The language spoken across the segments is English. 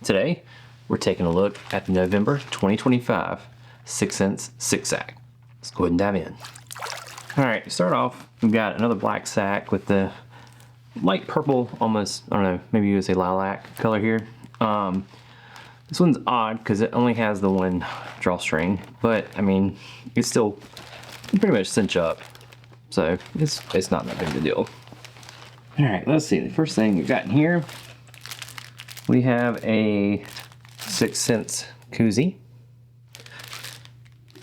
Today, we're taking a look at the November 2025 6 Sense 6-Sack. Let's go ahead and dive in. All right, to start off, we've got another black sack with the light purple, almost, I don't know, maybe you would say lilac color here. This one's odd because it only has the one drawstring, but I mean, it's still pretty much cinch up. So it's not that big of a deal. All right, let's see. The first thing we've got in here, we have a 6 Sense koozie.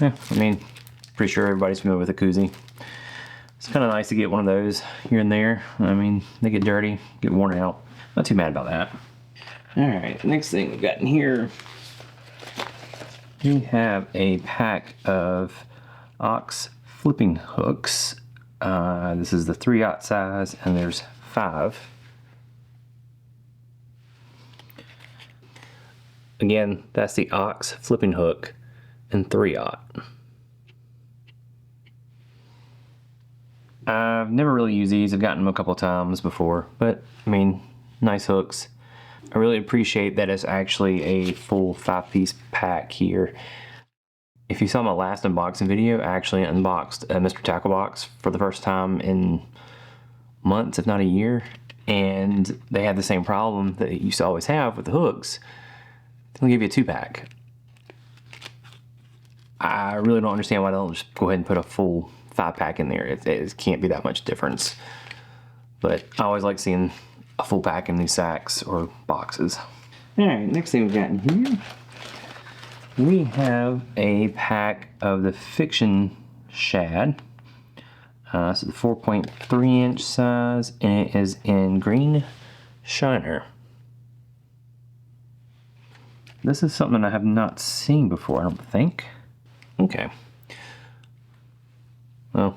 Yeah, I mean, pretty sure everybody's familiar with a koozie. It's kind of nice to get one of those here and there. I mean, they get dirty, get worn out. Not too mad about that. All right, next thing we've got in here, we have a pack of Ox flipping hooks. This is the 3/0 size, and there's 5. Again, that's the Ox flipping hook in 3/0. I've never really used these. I've gotten them a couple times before, but I mean, nice hooks. I really appreciate that it's actually a full 5-piece pack here. If you saw my last unboxing video, I actually unboxed a Mr. Tackle box for the first time in months, if not a year, and they had the same problem that it used to always have with the hooks. They'll give you a 2-pack. I really don't understand why they don't just go ahead and put a full 5-pack in there. It can't be that much difference. But I always like seeing a full pack in these sacks or boxes. All right, next thing we've got in here, we have a pack of the Fiction Shad. So the 4.3-inch size, and it is in green shiner. This is something I have not seen before, I don't think. Okay. Well,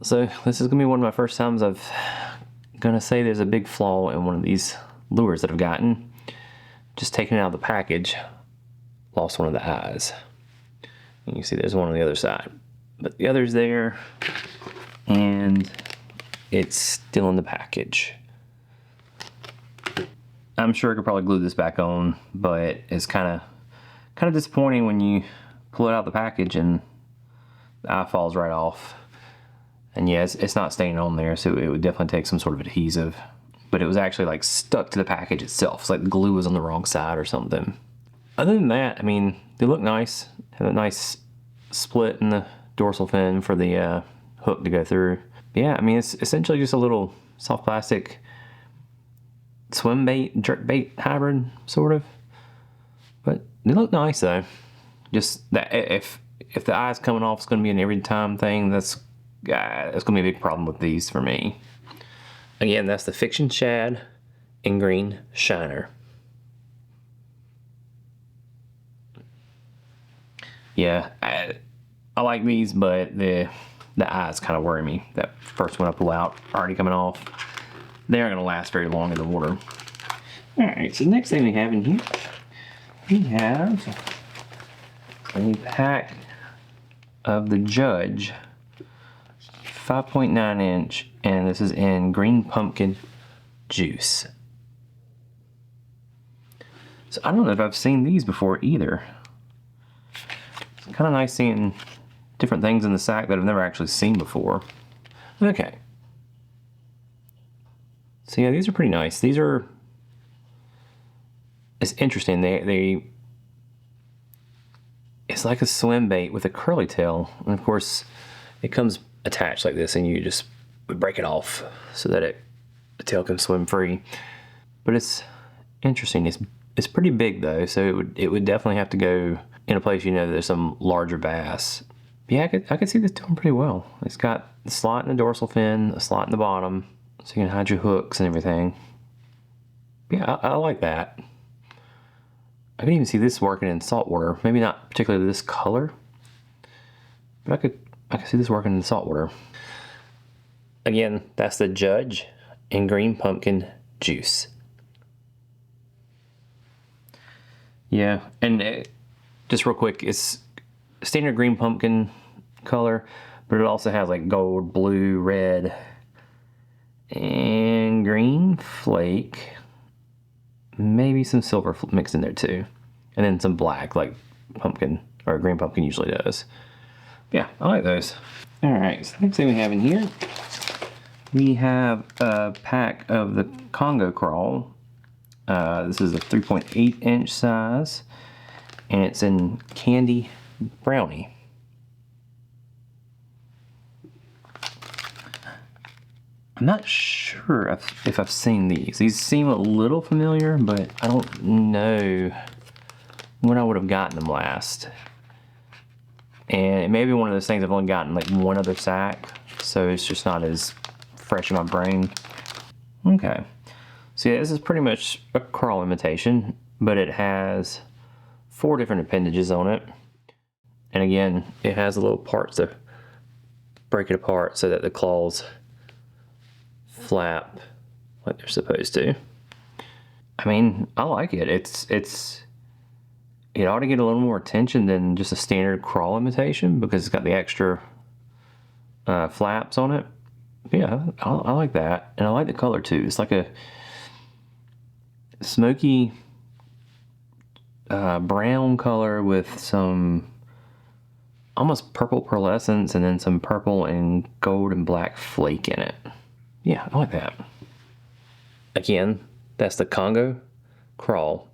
so this is gonna be one of my first times I've gonna say there's a big flaw in one of these lures that I've gotten. Just taking it out of the package, lost one of the eyes. And you see there's one on the other side, but the other's there, and it's still in the package. I'm sure I could probably glue this back on, but it's kind of disappointing when you pull it out of the package and the eye falls right off. And yeah, it's not staying on there, so it would definitely take some sort of adhesive. But it was actually like stuck to the package itself. It's like the glue was on the wrong side or something. Other than that, I mean, they look nice. Have a nice split in the dorsal fin for the hook to go through. But yeah, I mean, it's essentially just a little soft plastic swim bait, jerk bait hybrid, sort of. But they look nice though. Just that if the eye's coming off, it's going to be an every time thing. That's going to be a big problem with these for me. Again, that's the Fiction Shad in green shiner. Yeah, I like these, but the eyes kind of worry me. That first one I pull out, already coming off. They aren't going to last very long in the water. All right, so the next thing we have in here, we have a pack of the Judge 5.9-inch, and this is in green pumpkin juice. So I don't know if I've seen these before either. It's kind of nice seeing different things in the sack that I've never actually seen before. Okay. So yeah, these are pretty nice. These are, it's interesting. It's like a swim bait with a curly tail, and of course it comes attached like this, and you just break it off so that the tail can swim free. But it's interesting. It's pretty big though, so it would definitely have to go in a place, you know, there's some larger bass. But yeah, I could see this doing pretty well. It's got the slot in the dorsal fin, a slot in the bottom, so you can hide your hooks and everything. But yeah, I like that. I can even see this working in saltwater. Maybe not particularly this color, but I could see this working in saltwater. Again, that's the Judge in green pumpkin juice. Yeah, and just real quick, it's standard green pumpkin color, but it also has like gold, blue, red, and green flake. Maybe some silver mixed in there too. And then some black, like pumpkin, or green pumpkin usually does. Yeah, I like those. All right, so next thing we have in here, we have a pack of the Congo Crawl. This is a 3.8 inch size, and it's in Candy Brownie. I'm not sure if I've seen these. These seem a little familiar, but I don't know when I would have gotten them last. And it may be one of those things I've only gotten like one other sack, so it's just not as fresh in my brain. Okay, so yeah, this is pretty much a crawl imitation, but it has 4 different appendages on it. And again, it has a little parts to break it apart so that the claws flap like they're supposed to. I mean, I like it. It ought to get a little more attention than just a standard crawl imitation because it's got the extra flaps on it. Yeah, I like that, and I like the color too. It's like a smoky brown color with some almost purple pearlescence and then some purple and gold and black flake in it. Yeah, I like that. Again, that's the Congo Crawl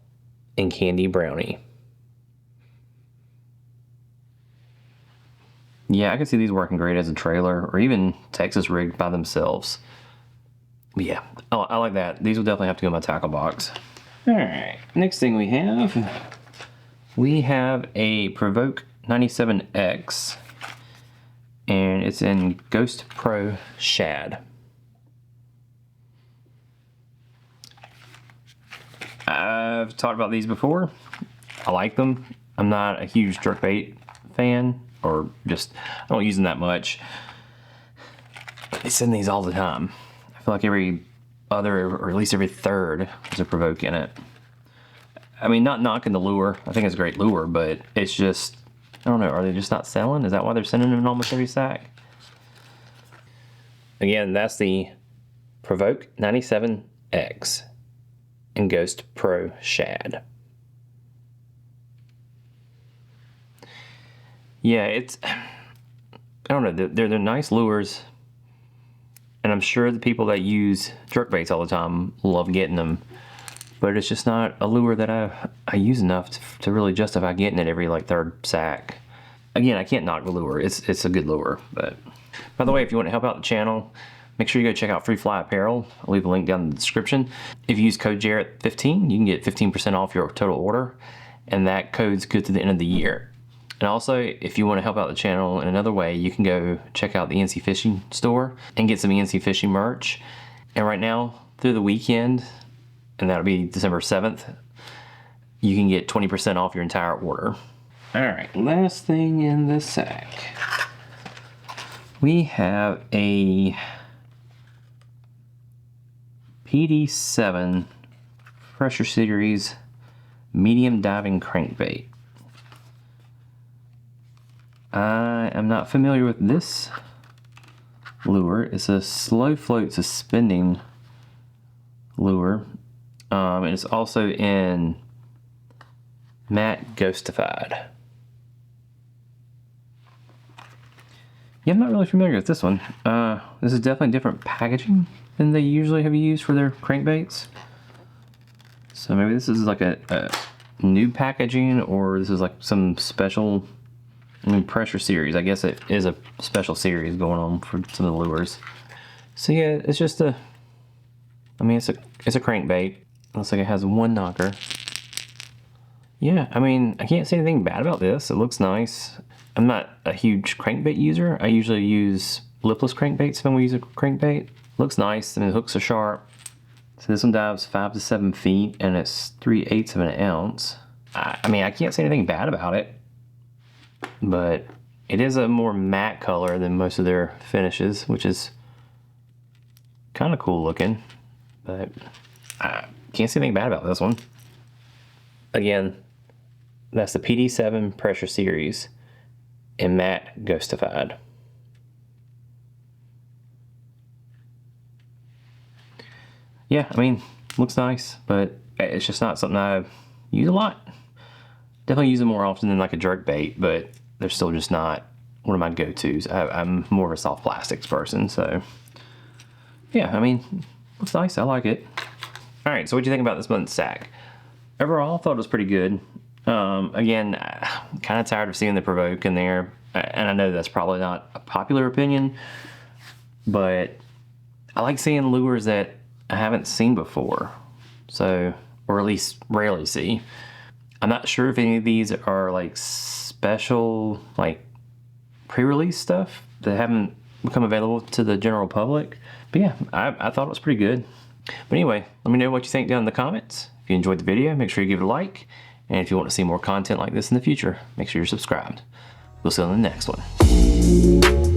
in Candy Brownie. Yeah, I can see these working great as a trailer or even Texas rigged by themselves. But yeah, I like that. These will definitely have to go in my tackle box. All right, next thing we have a Provoke 97X, and it's in Ghost Pro Shad. I've talked about these before. I like them. I'm not a huge jerkbait fan, or just, I don't use them that much. They send these all the time. I feel like every other, or at least every third, there's a Provoke in it. I mean, not knocking the lure. I think it's a great lure, but it's just, I don't know, are they just not selling? Is that why they're sending them in almost every sack? Again, that's the Provoke 97X in Ghost Pro Shad. Yeah, it's, I don't know, they're nice lures, and I'm sure the people that use jerkbaits all the time love getting them, but it's just not a lure that I use enough to really justify getting it every like third sack. Again, I can't knock the lure. It's a good lure. But by the way, if you want to help out the channel, make sure you go check out Free Fly Apparel. I'll leave a link down in the description. If you use code Jarrett15, you can get 15% off your total order, and that code's good to the end of the year. And also, if you want to help out the channel in another way, you can go check out the NC Fishing store and get some NC Fishing merch. And right now, through the weekend, and that'll be December 7th, you can get 20% off your entire order. All right, last thing in the sack. We have a PD7 Pressure Series medium diving crankbait. I am not familiar with this lure. It's a slow float suspending lure. And it's also in Matte Ghostified. Yeah, I'm not really familiar with this one. This is definitely different packaging than they usually have used for their crankbaits. So maybe this is like a new packaging, or this is like some special, Pressure Series. I guess it is a special series going on for some of the lures. So yeah, it's just it's a crankbait. Looks like it has one knocker. Yeah, I mean, I can't say anything bad about this. It looks nice. I'm not a huge crankbait user. I usually use lipless crankbaits if I'm gonna use a crankbait. Looks nice, and the hooks are sharp. So this one dives 5 to 7 feet, and it's 3/8 of an ounce. I mean, I can't say anything bad about it, but it is a more matte color than most of their finishes, which is kind of cool looking, but I can't say anything bad about this one. Again, that's the PD7 Pressure Series in Matte Ghostified. Yeah, I mean, looks nice, but It's just not something I use a lot. Definitely use them more often than like a jerk bait, but they're still just not one of my go-tos. I'm more of a soft plastics person, so yeah, I mean, looks nice. I like it. All right, so what do you think about this month's sack? Overall, I thought it was pretty good. Again, kind of tired of seeing the Provoke in there, and I know that's probably not a popular opinion, but I like seeing lures that I haven't seen before, so, or at least rarely see. I'm not sure if any of these are like special, like pre-release stuff that haven't become available to the general public, but yeah, I thought it was pretty good. But anyway, let me know what you think down in the comments. If you enjoyed the video, make sure you give it a like. And if you want to see more content like this in the future, make sure you're subscribed. We'll see you on the next one.